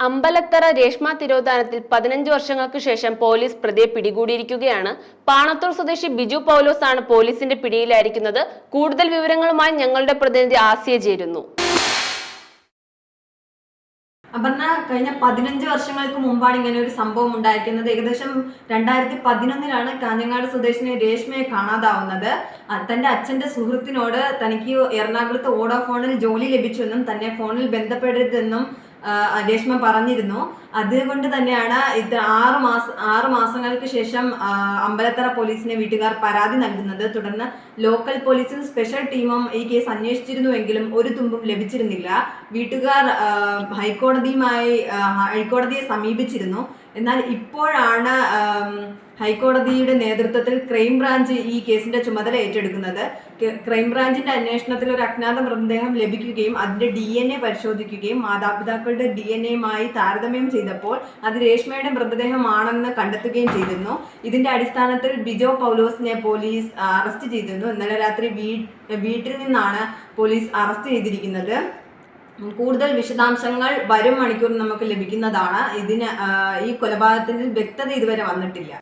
അമ്പലത്തറ രേഷ്മ തിരോധാനത്തിൽ 15 വർഷങ്ങൾക്ക് ശേഷം പോലീസ് പ്രതിയെ പിടികൂടിയിരിക്കുകയാണ്. പാണത്തൂർ സ്വദേശി ബിജു പൗലോസ് ആണ് പോലീസിന്റെ പിടിയിലായിരിക്കുന്നത്. കൂടുതൽ വിവരങ്ങളുമായി ഞങ്ങളുടെ പ്രതിനിധി ആസിയ ചേരുന്നു. അപർണ, കഴിഞ്ഞ 15 വർഷങ്ങൾക്ക് മുമ്പാണ് ഇങ്ങനെ ഒരു സംഭവം ഉണ്ടായിരിക്കുന്നത്. ഏകദേശം 2011 കാഞ്ഞങ്ങാട് സ്വദേശിനി രേഷ്മയെ കാണാതാവുന്നത്. തന്റെ അച്ഛന്റെ സുഹൃത്തിനോട് തനിക്ക് എറണാകുളത്ത് വോഡാഫോണിൽ ജോലി ലഭിച്ചെന്നും തന്നെ ഫോണിൽ ബന്ധപ്പെടരുതെന്നും രേഷ്മ പറഞ്ഞിരുന്നു. അതുകൊണ്ട് തന്നെയാണ് ഇത് 6 മാസങ്ങൾക്ക് ശേഷം അമ്പലത്തറ പോലീസിന് വീട്ടുകാർ പരാതി നൽകുന്നത്. തുടർന്ന് ലോക്കൽ പോലീസും സ്പെഷ്യൽ ടീമും ഈ കേസ് അന്വേഷിച്ചിരുന്നുവെങ്കിലും ഒരു തുമ്പും ലഭിച്ചിരുന്നില്ല. വീട്ടുകാർ ഹൈക്കോടതിയെ സമീപിച്ചിരുന്നു. എന്നാൽ ഇപ്പോഴാണ് ഹൈക്കോടതിയുടെ നേതൃത്വത്തിൽ ക്രൈംബ്രാഞ്ച് ഈ കേസിന്റെ ചുമതല ഏറ്റെടുക്കുന്നത്. ക്രൈംബ്രാഞ്ചിന്റെ അന്വേഷണത്തിൽ ഒരു അജ്ഞാത മൃതദേഹം ലഭിക്കുകയും അതിന്റെ DNA പരിശോധിക്കുകയും മാതാപിതാക്കളുടെ DNA താരതമ്യം ചെയ്തപ്പോൾ അത് രേഷ്മയുടെ മൃതദേഹമാണെന്ന് കണ്ടെത്തുകയും ചെയ്തിരുന്നു. ഇതിന്റെ അടിസ്ഥാനത്തിൽ ബിജോ പൗലോസിനെ പോലീസ് അറസ്റ്റ് ചെയ്തിരുന്നു. ഇന്നലെ രാത്രി വീട്ടിൽ നിന്നാണ് പോലീസ് അറസ്റ്റ് ചെയ്തിരിക്കുന്നത്. കൂടുതൽ വിശദാംശങ്ങൾ വരും മണിക്കൂർ നമുക്ക് ലഭിക്കുന്നതാണ്. ഈ കൊലപാതകത്തിൽ വ്യക്തത ഇതുവരെ വന്നിട്ടില്ല.